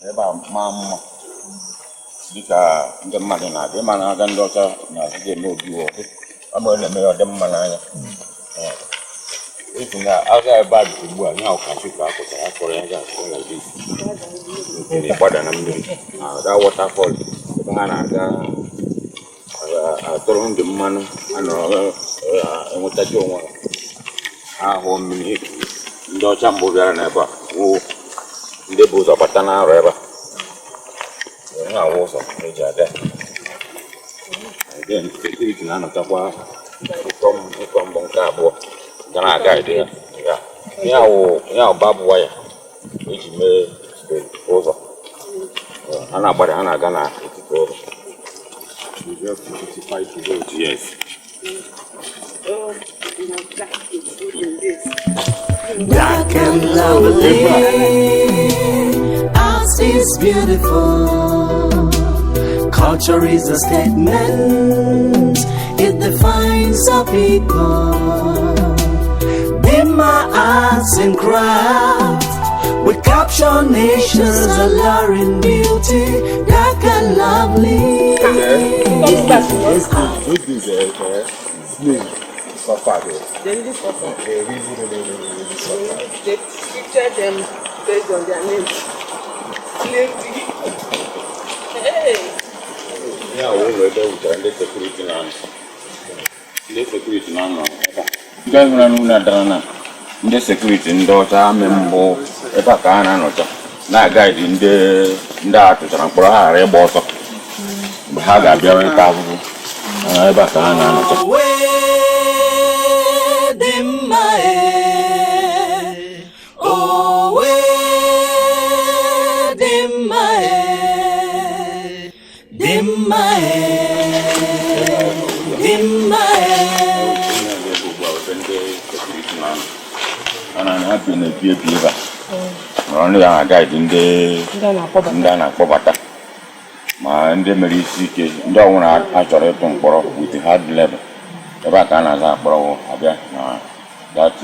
ebe a maa mma dịka ndị mmadụ na-abịa ma na-aga ndị ọcha na-azụga eme obi ọkụ ọ bụ na-eme ọ dị mma n'anya esi na aga ebe a dị ugbu a nya Arochukwu akụtara akọrọ ya ga-akọ na dị ịgbada na mmiri na-aga waterfall ebe ha na-aga atụrụ ndị mmanụ anọrọ enwetachi onwe ha ahụ mmiri ndị ọcha mbụ bịara n'ebe a wụ ndị bụ ụzọ bata n'arọ ebe a na-awụ ụzọ eji aga sekuriti na-anọtakwa ịkọ mbọ nke abụọ ga na-aga ide ya ya babụ waya eji mee ụzọ ha na-agbada ha na-aga n'etiti ụzọ. Yes. Dark and lovely, art is beautiful. Culture is a statement, it defines our people. In my arts and crafts, we capture nations, alluring beauty, dark and lovely. They really suffer. They picture them based on their names. Slavery. Hey! Yeah, we will do the security now. The security now. Guys, we are not done. The security in the water, member, if I can, na guide in the art to transport a bottle. We have a very powerful. I can. Happy in the Pipa. Only I guide in the Ndana Pobata. My Ndemeri don't want to actually with the hard level. If I can as a pro, that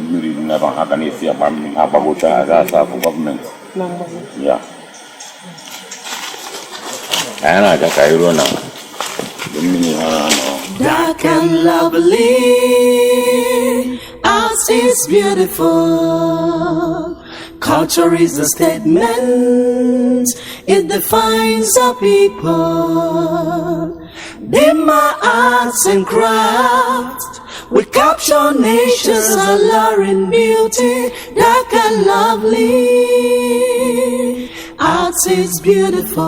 really never happen if you have a government. Yeah. And I got I run now. Dark and lovely, art is beautiful. Culture is a statement, it defines our people. In my arts and crafts, we capture nations, alluring beauty, dark and lovely. Art is beautiful,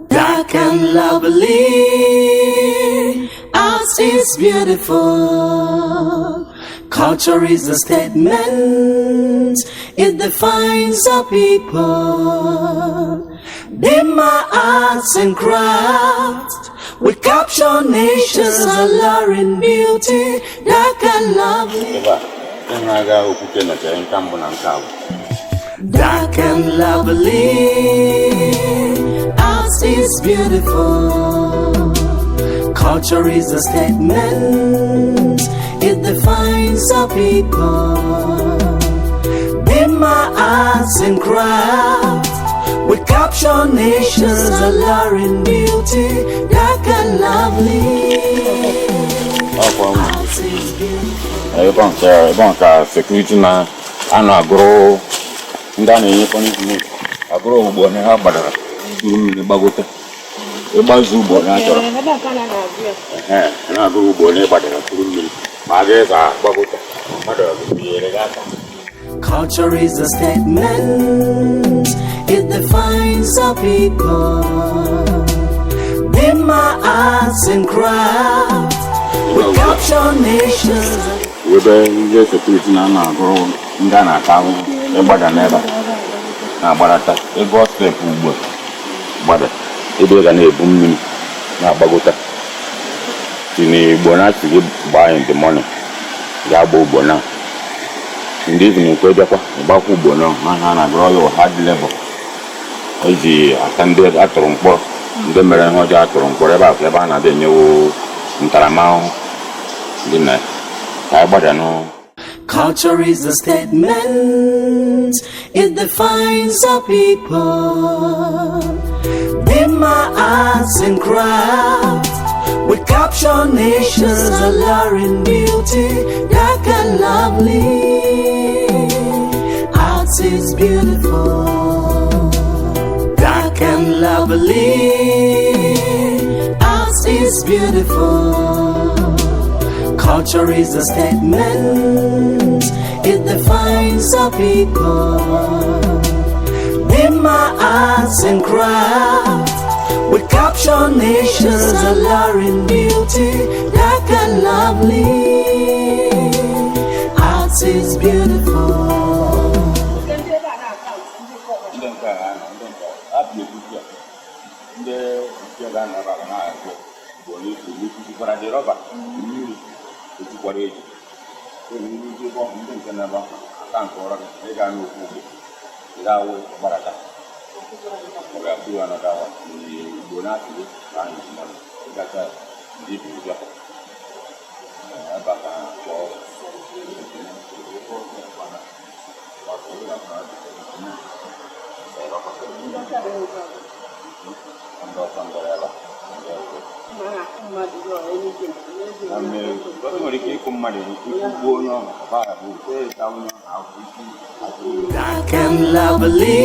dark and lovely. Art is beautiful. Culture is a statement, it defines our people. In my arts and crafts, we capture nations, alluring beauty, dark and lovely. Dark and lovely, art is beautiful. Culture is a statement, it defines our people. In my arts and crafts, we capture nations, alluring beauty, dark and lovely. Security na ana grow ndani yepo ni agro ubone ha badara ni bagote e bazu ubone achoro na agro ubone badara kurumi mageza bagote badara biyere gata. Culture is a statement, it defines our people. In my arts and crafts, we capture nations. We be security na agro ndana kawo e badara neba na barata e go step ugbo bada ebe ga na ebu mmiri na gbagota tini bona tigi buy in the morning ya bo bona in the evening ko jakwa gbakwu bona ha na grow your hard level eji atande atụrụ mkpọ ndị mere ihe ọjọọ atụrụ mkpọ ebe a na-adị enyewo ntaramahụhụ dị na ka gbada no. Culture is a statement, it defines our people. In my arts and crafts, we capture nations, alluring beauty, dark and lovely. Arts is beautiful, dark and lovely. Arts is beautiful. Culture is a statement, it defines our people. In my arts and crafts, we capture nations, alluring beauty, dark and lovely. Arts is beautiful. Dark and lovely,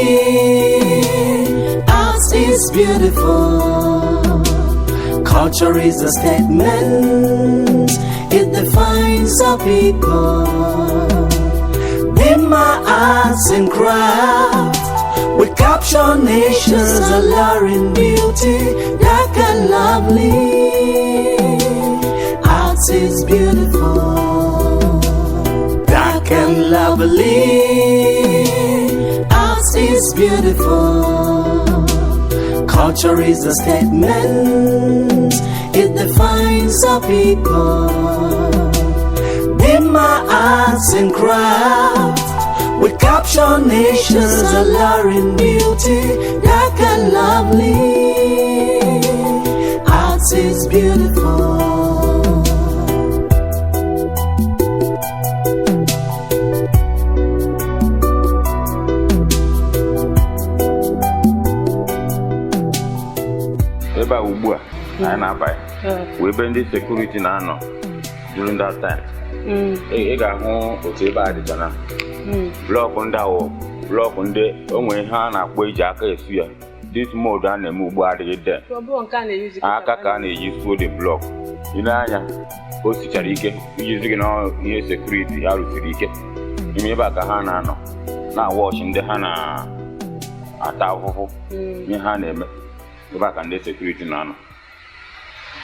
arts is beautiful. Culture is a statement, it defines our people. In my arts and crafts, we capture nations, alluring beauty, dark and lovely. Arts is beautiful, dark and lovely. Arts is beautiful. Culture is a statement, it defines our people. In my arts and crafts, we capture nations, alluring beauty, dark and lovely. Arts is beautiful. Eba ugbu a na-abai we be ndị security na-anọ during that time. Ị ga-ahụ otu ebe a dịcha na blọkụ ndị ahụ blọkụ ndị onwe ha na-akpọ eji aka esu ya. This mode a na-eme ugbu adịghị de aka ka a na-eji suo the block. Ile anya o sichara ike ijizi gị na ihe security ya rụsiri ike ime ebe a ka ha na-anọ na-awọchi ndị ha na-ata ahụhụ ihe ha na-eme ebe a ka ndị security na-anọ.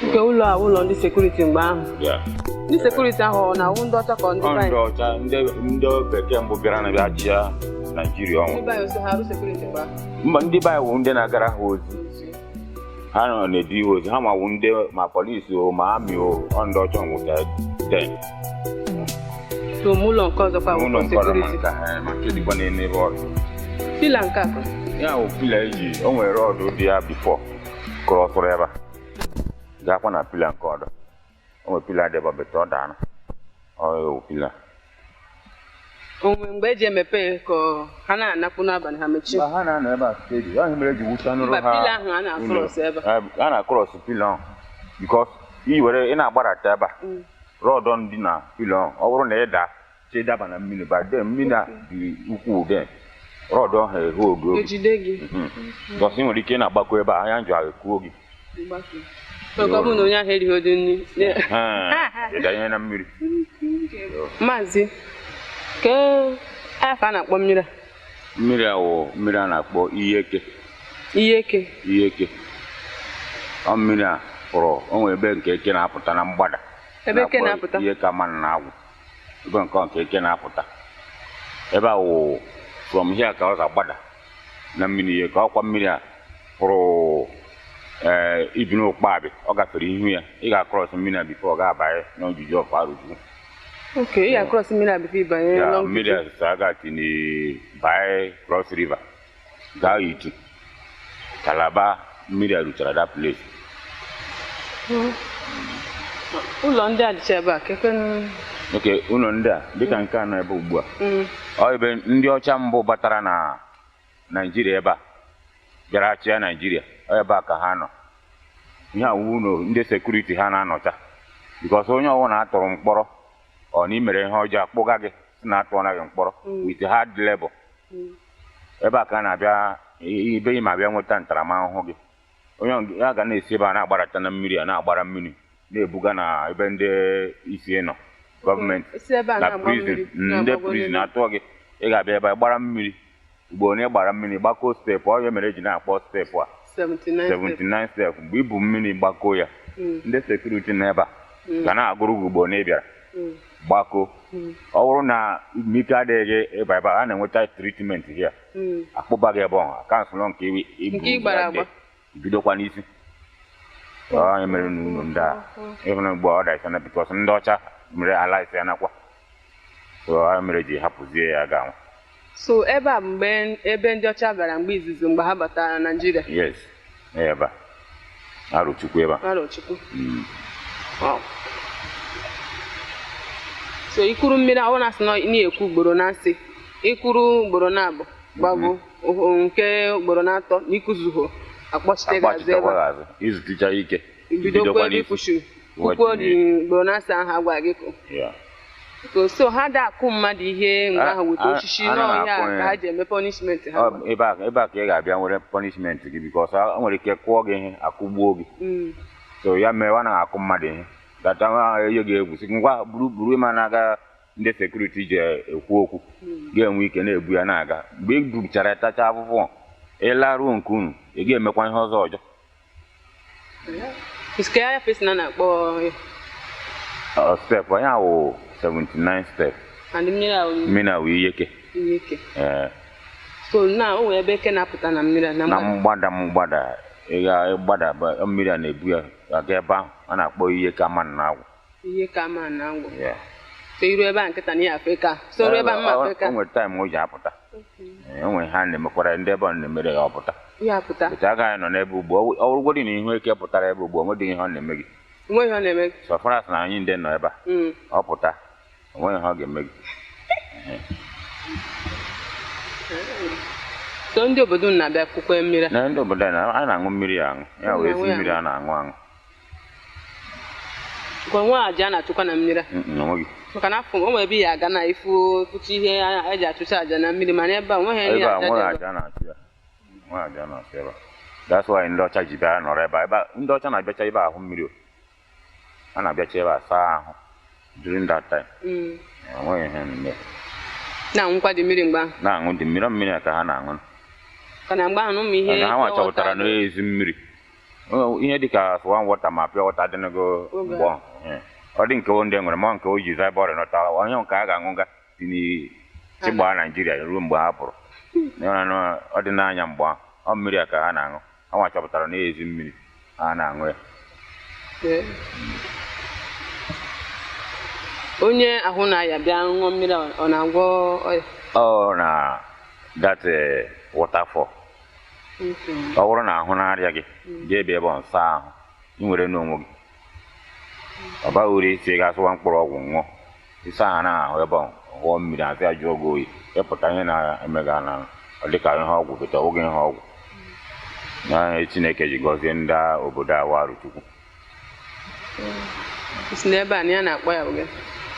Nke ụlọ ndị security mgbe ahụ. Ndị security ahụ na-awụ ndị ọcha ka ndị anyị. Ndị ọcha ndị bekee mbụ bịara na bịa chịa Nigeria ọnwụ. Ndị anyị ha arụ security mgbe ahụ. Mba ndị be anyị wụ ndị na-agara ha ozi. Ha nọ na-edu ihe ozi ha ma wụ ndị ma polisi o ma amị o ndị ọcha nwụcha den. So ụlọ nke ọzọ kwa ụlọ nke ọzọ ma nke dịkwa n'ebe ọrụ. Pila nke akọ. Ya wụ pila eji o nwere rọdụ dị ya bifọ kụrọtụrụ ebe a. Gakwa na pila nke ọdọ. O nwere pila dị ebe bete ọ daana. Ọ pila. Onwe mgbe eji emepe ka ha na-anapụ n'abalị ha mechie. Ha na-anọ ebe a steedi. Ya mere eji wucha nụrụ ha. Pila ahụ a na-akụrọs ebe. A na-akụrọs pila ahụ. Because ị na-agbarata ebe a. Rọdụ ndị na pila ahụ. Ọ bụrụ na ị daa che daba na mmiri ba de mmiri dị ukwuu de. Rọdụ ahụ ehe ogo. Ejide gị. Because ị nwere ike na-agbakọ ebe a anya njọ ahụ ekuo gị. Ọ bụ na onye ahụ erighị odu nri. Ịdanye na mmiri. Maazị, ke afọ a na-akpọ mmiri a? Mmiri a wụ mmiri a na-akpọ iyeke. Iyeke? Iyeke. Ọ mmiri a pụrụ o nwere ebe nke eke na-apụta na mgbada. Ebe eke na-apụta? Ihe ka mmanụ na-agwụ. Ebe nke eke na-apụta. Ebe a wụ from here ka ọ ga-agbada na mmiri iyeke. Ọkwa mmiri a pụrụ ibi n'ụkpabị ọ gafere ihu ya ị ga-akross mmiri a bifo ọ ga-abanye n'ojiji of Arochukwu. Okay, ị ga-akross mmiri a bifo ịbanye n'ojiji. Mmiri a sị agati by Cross River gaa Itu Calabar mmiri a ruchara that place. Ụlọ ndị a dịcha ebe a keke oke unu ndị a dịka nke a nọ ebe ugbu a ọ ebe ndị ọcha mbụ batara na Naịjirịa ebe a bịara chịa Naịjirịa ebe a ka ha nọ ihe awụ ụlọ ndị sekuriti ha na-anọcha bikọs onye ọbụla atụrụ mkpọrọ ọ na imere ihe ọjọọ akpụga gị si na atụọ gị mkpọrọ with hard labor ebe a ka a na-abịa ibe ma bịa nweta ntaramahụhụ gị onye ya ga na-esi ebe a na-agbarata na mmiri a na-agbara mmiri na-ebuga na ebe ndị isi nọ gọọmenti na prison ndị prison atụọ gị ị ga-abịa ebe a gbara mmiri ugbo onye gbara mmiri gbakọ steepụ ọ ya mere eji na-akpọ steepụ a 79 steepụ mgbe ibu mmiri gbakọ ya ndị sekuriti n'ebe a ga na-agụrụ gị ugbo onye bịara gbakọ ọ bụrụ na ike adịghị ebe ebe a na-enweta tritment ya akpụba gị ebe ọha kansụlọ nke ibu bidokwa n'isi onye mere n'ụlọ ndị a ịhụna mgbe ọ daịsa na bikọs ndị ọcha mere ala isi ya nakwa onye mere ji hapụzie ya ga so ebe a mgbe ebe ndị ọcha bịara mgbe izizi mgbe ha batara na Naịjirịa yes ebe a Arochukwu ebe a Arochukwu so ikuru mmiri ahụ na-asị na na-ekwu ugboro na nsị ikuru ugboro na abụ gbagbo nke ugboro na atọ na ikuzuho akpọchite gazi ebe a izuticha ike bidokwa n'ifushu kwukwo dị ugboro na nsị ahụ agwa gị so ha da akụ mmadụ ihe mgbe ahụ weta osisi n'ọhịa ka ha ji eme punishment ha ebe a ka ị ga-abịa nwere punishment gị bikọs ha nwere ike kụọ gị ihe akụgbuo gị so ya mere ọ naghị akụ mmadụ ihe data enye gị egwu si ngwa buru ma na-aga ndị sekuriti ji ekwu okwu ga-enwe ike na-ebu ya na-aga mgbe ị buchara tacha afụfụ ịlaruo nke unu ị ga-emekwa ihe ọzọ step onye ahụ 79 step mmiri ahụ iyeke so na o nwere ebe eke na-apụta na mmiri na mgbada ị ga-agbada mmiri a na-ebu ya aga ebe ahụ a na-akpọ ihe ka ama na agwụ so iru ebe a nkịta na ya Afrịka so ebe a mma Afrịka o nwere taịm o ji apụta o nwere ha na-emekwara ndị ebe ọ na-emere ya ọpụta bete agaghị nọ n'ebe ugbo ọ bụrụgodị na ihu eke pụtara ebe ugbo onwedịghị ihe ọ na-eme gị so faras na anyị ndị nọ ebe a ọ pụta onweghị ihe ọ ga-eme gị so ndị obodo na-abịa kwukwe mmiri na ndị obodo a na-aṅụ mmiri aṅụ ya wee si mmiri a na-aṅụ aṅụ nwa aja na-achụkwa na mmiri onweghị maka na afọ o nwere ebe ya aga na ifu pụcha ihe eji achụcha aja na mmiri mana ebe a nweghị ebe a nweghị aja na-achụ ya nweghị aja na-achụ ebe that's why ndị ọcha ji bịa nọrọ ebe a ndị ọcha na-abịacha ebe ahụ mmiri a na-abịacha ebe a saa ahụ during that time enweghị ihe na-eme na-aṅụkwa dị mmiri mgbe ahụ na-aṅụ dị mmiri ka ha na-aṅụ kana mgbe ahụ ụmụ ihe ha nwachọpụtara n'ezi mmiri ihe dịka swan wọta ma pịa wọta dịnago mgbe ọ dị nke ndị nwere ma nke o ji zaa ebe ọrịa nọtara onye nke a ga-aṅụga dị n'ịgba Naịjirịa ruo mgbe ha pụrụ ọ dị n'anya mgbe ahụ ọ mmiri ka ha na-aṅụ ha nwachọpụtara n'ezi mmiri ha na-aṅụ ya onye ahụ na-aya bịa ṅụọ mmiri ọ na-agwọ ọya ọ na that Obollo-Afor ọ bụrụ na ahụ na-arịa gị jee bịa ebe nsa ahụ ị nwere n'onwe gị ọ baghị uru isi ga-asụwa mkpụrụ ọgwụ ṅụọ ịsa ha na-ahụ ebe ghọọ mmiri asị ajụ oge oyi ịpụta ihe na-emega na ọ dịka ihe ọgwụ beta oge ihe ọgwụ na Chineke ji gọzie ndị obodo a Arochukwu ebe a na ya na-akpọ ya oge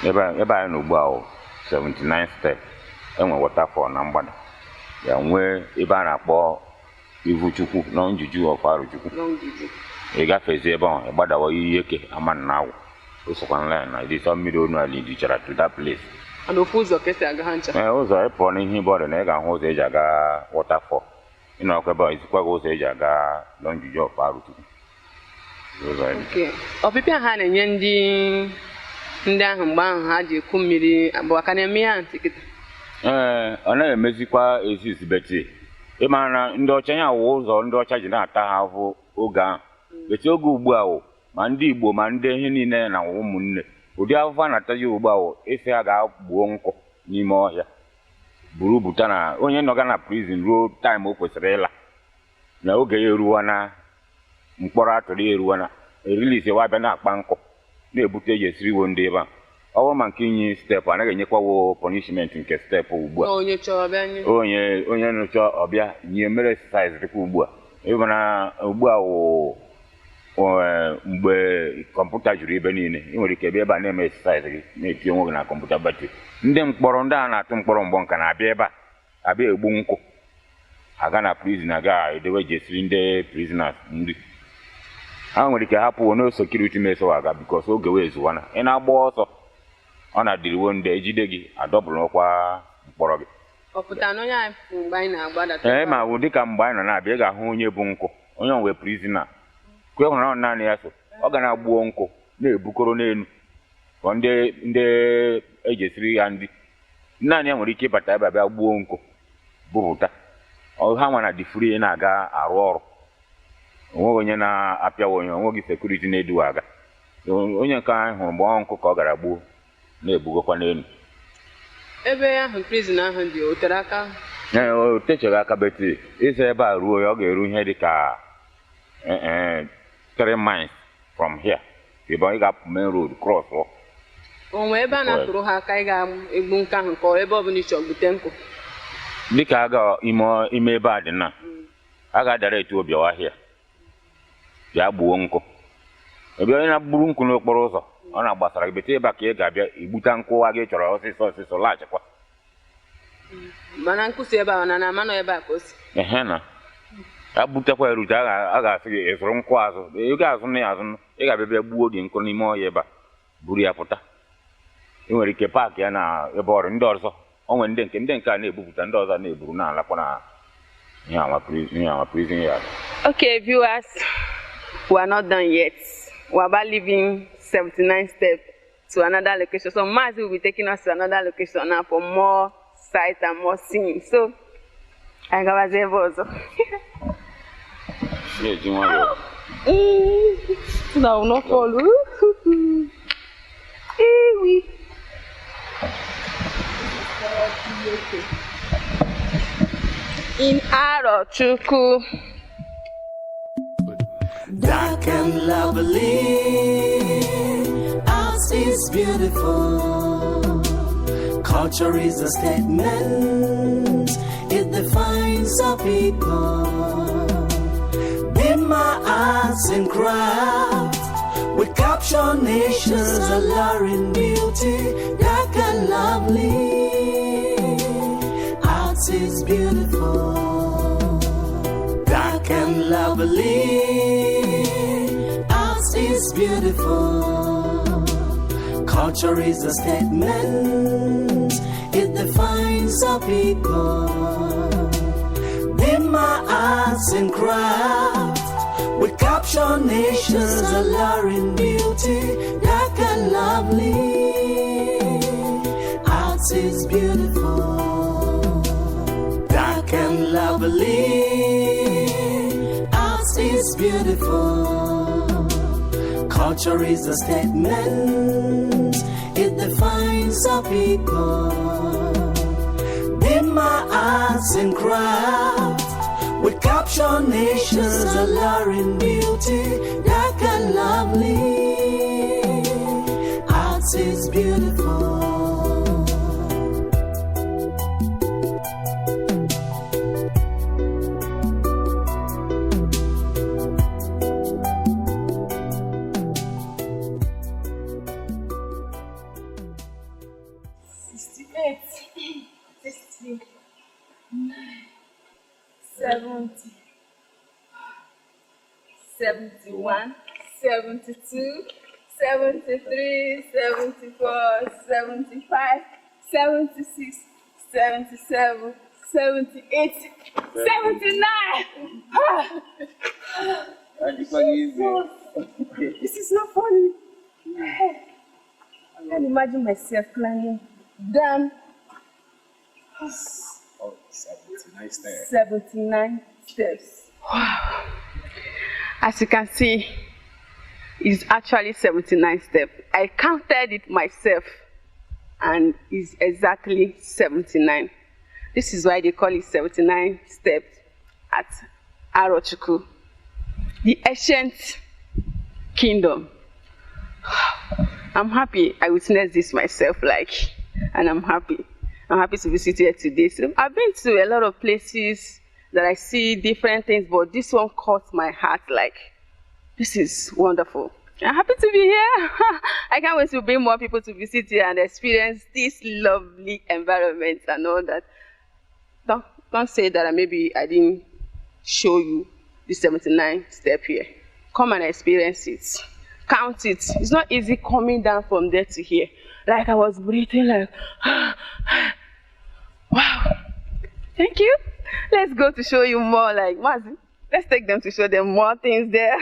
ebe anyị na ugbu a 79 step enwe Obollo-Afor na mgbada ya nwee ebe a na-akpọ Chukwu na Obollo-Afor of Arochukwu ị gafezi ebe ahụ ịgbadawa ihe eke ama na agwụ osokwa line na ịdịsọ mmiri onu ala ijichara to that place ụzọ kesi aga ha ncha ụzọ ịpụọ n'ihe ibe ọrịa na ị ga-ahụ ụzọ eji aga Obollo-Afor ịnọkwa ebe a izikwa gị ụzọ eji aga Obollo-Afor of Arochukwu ọpịpịa ha na-enye ndị ahụ mgbe ahụ ha ji ekwu mmiri abụọ ka na-eme ya ntị kịta ọ naghị emezikwa ezi beti ịmara na ndị ọcha ya wụ ụzọ ndị ọcha ji na-ata ha ahụ oge ahụ beti oge ugbu a wụ ma ndị Igbo ma ndị ihe niile na ụmụnne ụdị afụfụ a na-atazi ugbu a wụ isi ha ga-gbuo nkụ n'ime ọhịa buru buta na onye nọga na prison ruo taịm o kwesịrị ịla na oge ya eruwa na mkpọrọ atụrụ ya eruwa na erilizi wa bịa na-akpa nkụ na-ebute eji esiri iwo ndị ebe a Our man king step, and again, you punishment in step or onye chọrọ bịa nye. onye nụcha ọbịa nye mere exercise dịkwa ugbu a. Ebe na ugbu a mgbe kọmputa juru ebe niile, ị nwere ike ebe a na-eme exercise gị na-etinye onwe gị na kọmputa battery. Ndị mkpọrọ ndị a na-atụ mkpọrọ mgbọ nka na-abịa ebe a abịa egbu nkụ. Aga na prison aga edewe jesiri ndị prisoners nri. Ha nwere ike hapụ no security meso aga because oge wee zuwana. Ị na-agba ọsọ ọ na-adịriwo ndị ejide gị adọbụlụkwa mkpọrọ gị. Ọpụta na onye anyị mgbe anyị na-agbadata. Ma bụ dịka mgbe anyị nọ na-abịa ị ga-ahụ onye bụ nkụ onye nwe prisoner kwe hụrụ naanị ya so ọ ga na-agbuo nkụ na-ebukọrọ n'elu ka ndị ejesiri ya ndị naanị ya nwere ike ịbata ebe abịa gbuo nkụ bupụta ha nwa na difuri na-aga arụ ọrụ onweghị onye na-apịawa onye onweghị sekuriti na-eduwa aga onye nke anyị hụrụ mgbe nkụ ka ọ gara gbuo na-ebugokwa n'elu. Ebe ahụ prison ahụ dị o tere aka? O techeghị aka beti ịsa ebe a ruo ya ọ ga-eru ihe dị ka 3 miles from here. Ebe ị ga-apụ main road cross. Onwe ebe a na-atụrụ ha aka ị ga-egbu nke ahụ ka ebe ọbụla ịchọ bute nkụ? Dịka aga ime ebe a dị na a ga-adara etu obiawa ahịa bịa gbuo nkụ. Ebe onye na-gburu nkụ n'okporo ụzọ ọ na-agbasara gị bete ebe a ka ị ga-abịa igbuta nkụ gị chọrọ ọsịsọ laghachikwa. Mana nkụ si ebe a na amanọ ebe a ka o si. Na a butekwa erute a ga-asị gị ịzụrụ nkụ azụ ị ga-azụ na ya azụ ị ga-abịa gbuo gị nkụ n'ime ọhịa ebe a buru ya pụta. Ị nwere ike paakị ya na ebe ọrụ ndị ọzọ o nwere ndị nke a na-ebupụta ndị ọzọ na-eburu na-alakwa na ihe ama prison yard. Okay, viewers, we are not done yet. We are about leaving 79 steps to another location. So Mazi will be taking us to another location now for more sight and more seeing. So I got a also. That will not follow. In Arochukwu. Dark and lovely, ours is beautiful. Culture is a statement, it defines our people. In my arts and craft, we capture nations, alluring beauty. Dark and lovely, ours is beautiful. Dark and lovely, ours is beautiful. Culture is a statement, it defines our people. In my arts and craft, we capture nations, alluring beauty. Dark and lovely, ours is beautiful. Dark and lovely, ours is beautiful. Culture is a statement, it defines our people. In my arts and craft, we capture nations, alluring beauty. Dark and lovely, ours is beautiful. Seventy, 71, 72, 73, 74, 75, 76, 77, 78, 79. This is so funny. I can't imagine myself climbing down. 79 steps. 79 steps. Wow. As you can see, it's actually 79 steps. I counted it myself and it's exactly 79. This is why they call it 79 steps at Arochukwu, the ancient kingdom. I'm happy I witnessed this myself, and I'm happy. I'm happy to visit here today. So I've been to a lot of places that I see different things, but this one caught my heart. This is wonderful. I'm happy to be here. I can't wait to bring more people to visit here and experience this lovely environment and all that. Don't say that maybe I didn't show you the 79 step here. Come and experience it. Count it. It's not easy coming down from there to here. I was breathing wow. Thank you. Let's go to show you more Mazi. Let's take them to show them more things there.